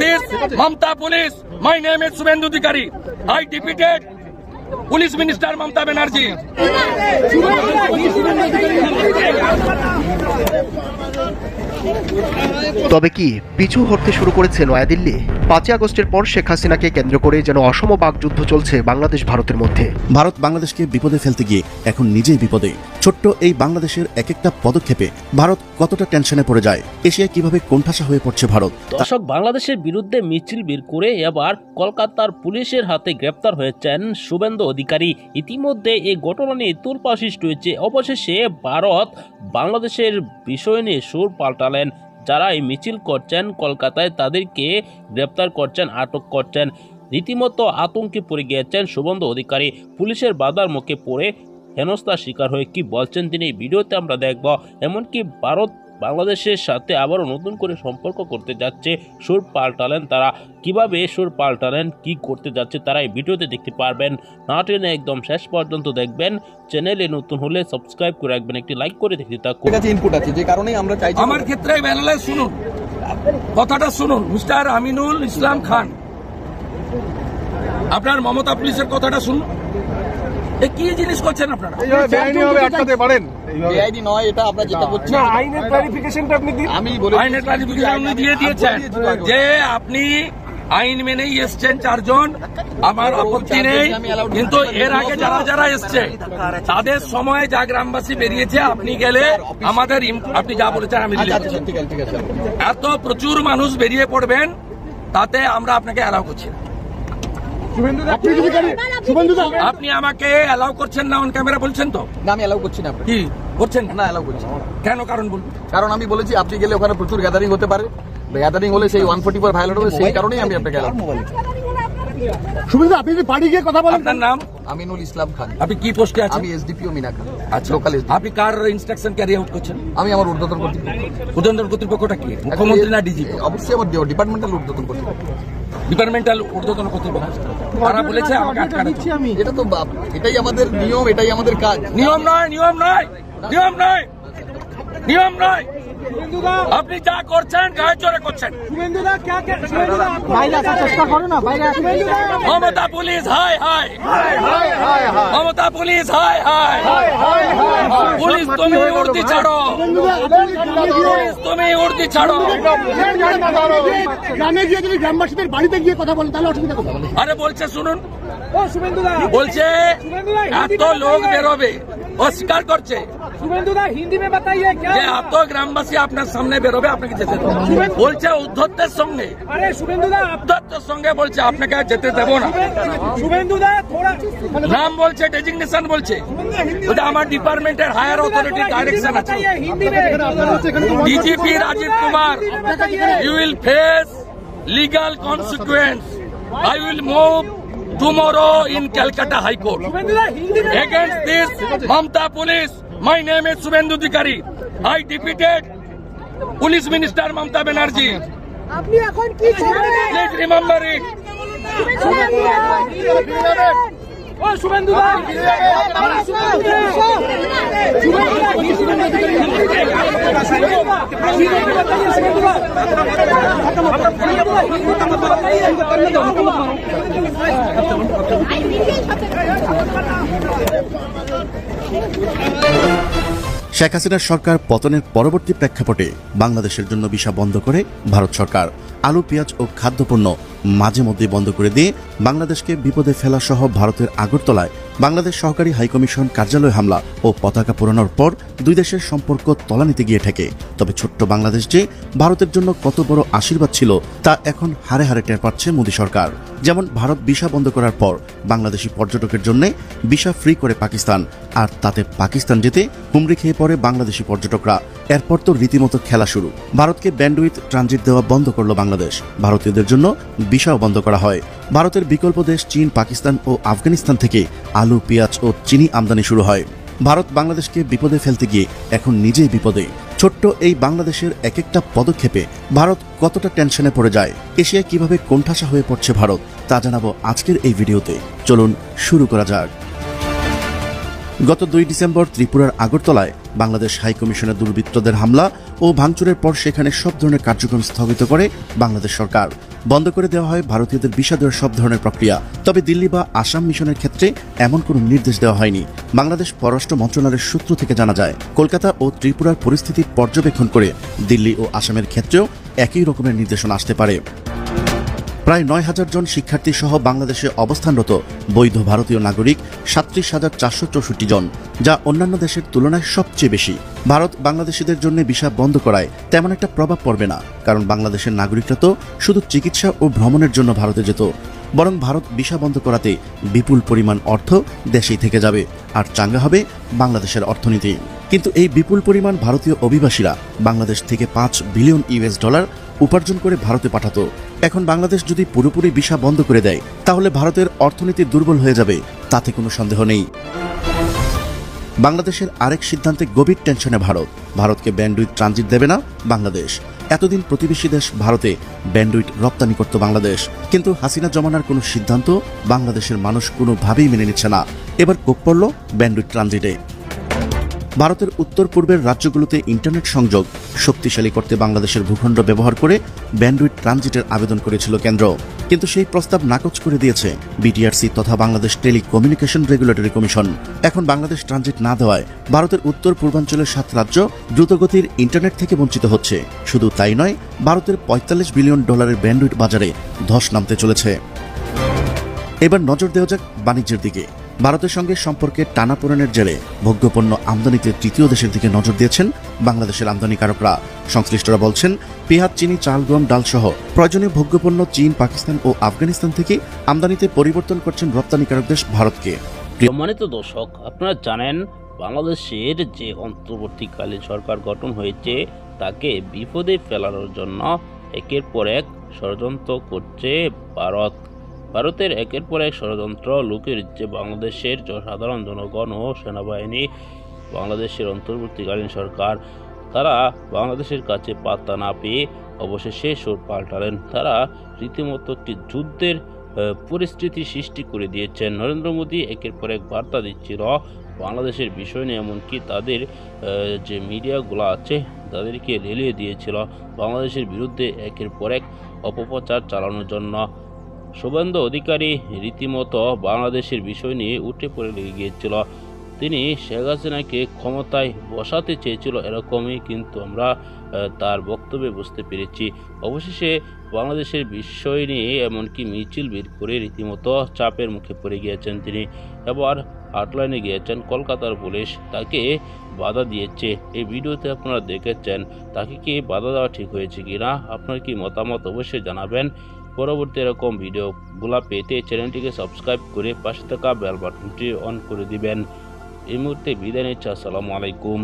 this Mamta police. My name is Subhendu Adhikari. I defeated Police Minister Mamta Banerjee. তবে কি পিছু হটতে শুরু করেছে নয়াদিল্লি? 5 আগস্টের পর শেখ হাসিনাকে কেন্দ্র করে যেন অসম বাকযুদ্ধ চলছে বাংলাদেশ ভারতের মধ্যে। ভারত বাংলাদেশকে বিপদে ফেলতে গিয়ে এখন নিজেই বিপদে। ছোট্ট এই বাংলাদেশের এক একটা পদক্ষেপে ভারত কতটা টেনশনে পড়ে যায়, এশিয়ায় কিভাবে কোণঠাসা হয়ে পড়ছে ভারত। দর্শক, বাংলাদেশের বিরুদ্ধে মিছিল বের করে এবার কলকাতার পুলিশের হাতে গ্রেপ্তার হয়েছেন শুভেন্দু অধিকারী। ইতিমধ্যে এই ঘটনা নিয়ে তোলপাড় সৃষ্টি হয়েছে। অবশেষে ভারত বাংলাদেশের বিষয় নিয়ে সুর পাল্টালেন। যারা এই মিছিল করছেন কলকাতায় তাদেরকে গ্রেপ্তার করছেন, আটক করছেন। রীতিমতো আতঙ্কে পড়ে গিয়েছেন শুভেন্দু অধিকারী। পুলিশের বাধার মুখে পড়ে হেনস্থার শিকার হয়ে কি বলছেন তিনি এই ভিডিওতে আমরা দেখব। এমনকি ভারত বাংলাদেশের সাথে আবারও নতুন করে সম্পর্ক করতে যাচ্ছে, সুর পাল্টালেন তারা। কিভাবে সুর পাল্টালেন, কি করতে যাচ্ছে তারা এই ভিডিওতে দেখতে পারবেন। না টেনে একদম শেষ পর্যন্ত দেখবেন। চ্যানেলে নতুন হলে সাবস্ক্রাইব করে রাখবেন, একটি লাইক করে দেখতে থাকুন। ইনপুট আছে যে কারণে আমরা চাইছি। আমার ক্ষেত্রে ব্যানালে শুনুন, কথাটা শুনুন। মিস্টার আমিনুল ইসলাম খান, আপনার মমতা পুলিশের কথাটা শুনুন। কি জিনিস করছেন আপনারা? আটকাতে পারেন বেআইনি নয়, এটা আপনারা যেটা করছেন না, আইনের ক্লারিফিকেশনটা আপনি দিন। আমি বলি আইনের ক্লারিফিকেশন আপনি দিয়ে দিয়েছেন যে আপনি আইন মেনেই এসছেন 4 জন, আমার আপত্তি নেই। কিন্তু এর আগে যারা যারা এসছে তাদের সময় যা গ্রামবাসী বেরিয়েছে, আপনি গেলে আমাদের আপনি যা বলেছেন আমি এত প্রচুর মানুষ বেরিয়ে পড়বেন, তাতে আমরা আপনাকে অ্যালাউ করছি না। আপনি আমাকে অ্যালাউ করছেন না অন ক্যামেরা বলছেন তো? না, আমি অ্যালাউ করছি না। কি করছেন না? অ্যালাউ করছি। কেন? কারণ বলুন। কারণ আমি বলেছি আপনি গেলে ওখানে প্রচুর গ্যাদারিং হতে পারে, গ্যাদারিং হলে সেই 144 ভায়োলেট হবে, সেই কারণেই আমি আপনাকে অ্যালাউ করছি। শুভেন্দু, আপনি যে বাড়ি গিয়ে কথা বলেন। আপনার নাম? আমিনুল ইসলাম খান। আপনি কি পোস্টে আছেন? আমি এসডিপিও মিনাখা। আচ্ছা, লোকাল। আপনি কার ইনস্ট্রাকশন ক্যারি আউট করছেন? আমি আমার ঊর্ধ্বতন কর্তৃপক্ষ। ঊর্ধ্বতন কর্তৃপক্ষটা কি? মুখ্যমন্ত্রী না ডিজিপি? অবশ্যই আমার ডিপার্টমেন্টাল ঊর্ধ্বতন কর্তৃপক্ষ। ডিপার্টমেন্টাল ঊর্ধ্বতন কর্তৃপক্ষ তারা বলেছে আমাকে আটকানো। এটা তো এটাই আমাদের নিয়ম, এটাই আমাদের কাজ। নিয়ম নয়, নিয়ম নয়, নিয়ম নয়, নিয়ম নয়। আপনি যা করছেন গায়ে জোরে করছেন। Mamata police high high, Mamata police high high. Police তুমি উর্দি ছাড়ো, পুলিশ তুমি উর্দি ছাড়ো। গ্রামে গিয়ে যদি গ্রামবাসীদের বাড়িতে গিয়ে কথা বলেন তাহলে অসুবিধা কোথায়? আরে বলছে শুনুন, বলছে এত লোক বেরোবে, অস্বীকার করছে। এত গ্রামবাসী আপনার সামনে বেরোবে, আপনাকে যেতে দেবো বলছে। উদ্ধত্তের সঙ্গে, উদ্ধত্তের সঙ্গে বলছে আপনাকে যেতে দেবো না। নাম বলছে, ডেজিগনেশন বলছে, ওটা আমার ডিপার্টমেন্টের হায়ার অথরিটির ডাইরেকশন আছে। DGP Rajeev Kumar, you will face legal consequence. I will move tomorrow in Calcutta High Court against this Mamta police. My name is Subhendu Adhikari. I defeated Police Minister Mamta Banerjee. Please remember it. Subhendu Sheikh হাসিনার সরকার পতনের পরবর্তী প্রেক্ষাপটে বাংলাদেশের জন্য visa বন্ধ করে ভারত সরকার। আলু, পেঁয়াজ ও খাদ্যপণ্য মাঝে মধ্যে বন্ধ করে দিয়ে বাংলাদেশকে বিপদে ফেলা সহ ভারতের আগরতলায় বাংলাদেশ সহকারী হাইকমিশন কার্যালয় হামলা ও পতাকা পোড়ানোর পর দুই দেশের সম্পর্ক তলানিতে গিয়ে ঠেকে। তবে ছোট্ট বাংলাদেশ যে ভারতের জন্য কত বড় আশীর্বাদ ছিল তা এখন হারে হারে টের পাচ্ছে মোদী সরকার। যেমন ভারত ভিসা বন্ধ করার পর বাংলাদেশি পর্যটকের জন্য ভিসা ফ্রি করে পাকিস্তান, আর তাতে পাকিস্তান যেতে হুমড়ি খেয়ে পড়ে বাংলাদেশি পর্যটকরা। এরপর তো রীতিমতো খেলা শুরু। ভারতকে ব্যান্ডউইথ ট্রানজিট দেওয়া বন্ধ করল বাংলাদেশ, ভারতীয়দের জন্য ভিসাও বন্ধ করা হয়। ভারতের বিকল্প দেশ চীন, পাকিস্তান ও আফগানিস্তান থেকে আলু, পেঁয়াজ ও চিনি আমদানি শুরু হয়। ভারত বাংলাদেশকে বিপদে ফেলতে গিয়ে এখন নিজেই বিপদে। ছোট্ট এই বাংলাদেশের এক একটা পদক্ষেপে ভারত কতটা টেনশনে পড়ে যায়, এশিয়ায় কিভাবে কোণঠাসা হয়ে পড়ছে ভারত, তা জানাবো আজকের এই ভিডিওতে। চলুন শুরু করা যাক। গত 2 ডিসেম্বর ত্রিপুরার আগরতলায় বাংলাদেশ হাইকমিশনের দুর্বৃত্তদের হামলা ও ভাঙচুরের পর সেখানে সব ধরনের কার্যক্রম স্থগিত করে বাংলাদেশ সরকার। বন্ধ করে দেওয়া হয় ভারতীয়দের ভিসা দেওয়ার সব ধরনের প্রক্রিয়া। তবে দিল্লি বা আসাম মিশনের ক্ষেত্রে এমন কোনো নির্দেশ দেওয়া হয়নি। বাংলাদেশ পররাষ্ট্র মন্ত্রণালয়ের সূত্র থেকে জানা যায়, কলকাতা ও ত্রিপুরার পরিস্থিতি পর্যবেক্ষণ করে দিল্লি ও আসামের ক্ষেত্রেও একই রকমের নির্দেশনা আসতে পারে। প্রায় ৯,০০০ জন শিক্ষার্থী সহ বাংলাদেশে অবস্থানরত বৈধ ভারতীয় নাগরিক ৩৭,৪৬৪ জন, যা অন্যান্য দেশের তুলনায় সবচেয়ে বেশি। ভারত বাংলাদেশিদের জন্য ভিসা বন্ধ করায় তেমন একটা প্রভাব পড়বে না, কারণ বাংলাদেশের নাগরিকরা তো শুধু চিকিৎসা ও ভ্রমণের জন্য ভারতে যেত। বরং ভারত ভিসা বন্ধ করাতে বিপুল পরিমাণ অর্থ দেশেই থেকে যাবে, আর চাঙ্গা হবে বাংলাদেশের অর্থনীতি। কিন্তু এই বিপুল পরিমাণ ভারতীয় অভিবাসীরা বাংলাদেশ থেকে $5 বিলিয়ন উপার্জন করে ভারতে পাঠাতো। এখন বাংলাদেশ যদি পুরোপুরি ভিসা বন্ধ করে দেয়, তাহলে ভারতের অর্থনীতি দুর্বল হয়ে যাবে, তাতে কোনো সন্দেহ নেই। বাংলাদেশের আরেক সিদ্ধান্তে গভীর টেনশনে ভারত। ভারতকে ব্যান্ডউইথ ট্রানজিট দেবে না বাংলাদেশ। এতদিন প্রতিবেশী দেশ ভারতে ব্যান্ডউইথ রপ্তানি করত বাংলাদেশ, কিন্তু হাসিনা জমানার কোনো সিদ্ধান্ত বাংলাদেশের মানুষ কোনোভাবেই মেনে নিচ্ছে না। এবার কোপ পড়ল ব্যান্ডউইথ ট্রানজিটে। ভারতের উত্তর পূর্বের রাজ্যগুলোতে ইন্টারনেট সংযোগ শক্তিশালী করতে বাংলাদেশের ভূখণ্ড ব্যবহার করে ব্যান্ডউইথ ট্রানজিটের আবেদন করেছিল কেন্দ্র, কিন্তু সেই প্রস্তাব নাকচ করে দিয়েছে বিটিআরসি তথা বাংলাদেশ টেলিকমিউনিকেশন রেগুলেটরি কমিশন। এখন বাংলাদেশ ট্রানজিট না দেওয়ায় ভারতের উত্তর পূর্বাঞ্চলের 7 রাজ্য দ্রুতগতির ইন্টারনেট থেকে বঞ্চিত হচ্ছে। শুধু তাই নয়, ভারতের $45 বিলিয়ন ব্যান্ডউইথ বাজারে ধস নামতে চলেছে। এবার নজর দেওয়া যাক বাণিজ্যের দিকে। ভারতের সঙ্গে সম্পর্কে টানাপোড়েনের জেরে ভোগ্যপণ্য আমদানিতে তৃতীয় দেশের দিকে নজর দিয়েছেন বাংলাদেশের আমদানিকারকরা। সংশ্লিষ্টরা বলছেন, পেঁয়াজ, চিনি, চাল, গম, ডাল সহ প্রয়োজনীয় ভোগ্যপণ্য চীন, পাকিস্তান ও আফগানিস্তান থেকে আমদানিতে পরিবর্তন করছেন রপ্তানিকারক দেশ ভারতকে। সম্মানিত দর্শক, আপনারা জানেন বাংলাদেশের যে অন্তর্বর্তীকালীন সরকার গঠন হয়েছে তাকে বিপদে ফেলানোর জন্য একের পর এক ষড়যন্ত্র করছে ভারত। ভারতের একের পর এক ষড়যন্ত্র লুকিয়ে দিচ্ছে বাংলাদেশের সাধারণ জনগণ ও সেনাবাহিনী। বাংলাদেশের অন্তর্বর্তীকালীন সরকার তারা বাংলাদেশের কাছে পাত্তা না পেয়ে অবশেষে সুর পাল্টালেন। তারা রীতিমতো একটি যুদ্ধের পরিস্থিতি সৃষ্টি করে দিয়েছেন। নরেন্দ্র মোদী একের পর এক বার্তা দিচ্ছিল বাংলাদেশের বিষয় নিয়ে, এমনকি তাদের যে মিডিয়াগুলো আছে তাদেরকে লেলিয়ে দিয়েছিল বাংলাদেশের বিরুদ্ধে একের পর এক অপপ্রচার চালানোর জন্য। শুভেন্দু অধিকারী রীতিমতো বাংলাদেশের বিষয় নিয়ে উঠে পড়ে লেগে গিয়েছিল। তিনি শেখ হাসিনাকে ক্ষমতায় বসাতে চেয়েছিল এরকমই, কিন্তু আমরা তার বক্তব্যে বুঝতে পেরেছি অবশেষে বাংলাদেশের বিষয় নিয়ে এমনকি মিছিল বের করে রীতিমতো চাপের মুখে পড়ে গিয়েছেন তিনি। এবার হটলাইনে গিয়েছেন কলকাতার পুলিশ, তাকে বাধা দিয়েছে। এই ভিডিওতে আপনারা দেখেছেন, তাকে কি বাধা দেওয়া ঠিক হয়েছে কিনা, আপনার কি মতামত অবশ্যই জানাবেন। পরবর্তী এরকম ভিডিওগুলো পেতে চ্যানেলটিকে সাবস্ক্রাইব করে পাশে থাকা বেল বাটনটি অন করে দিবেন। এই মুহূর্তে বিদায় নিচ্ছি। আসসালামু আলাইকুম।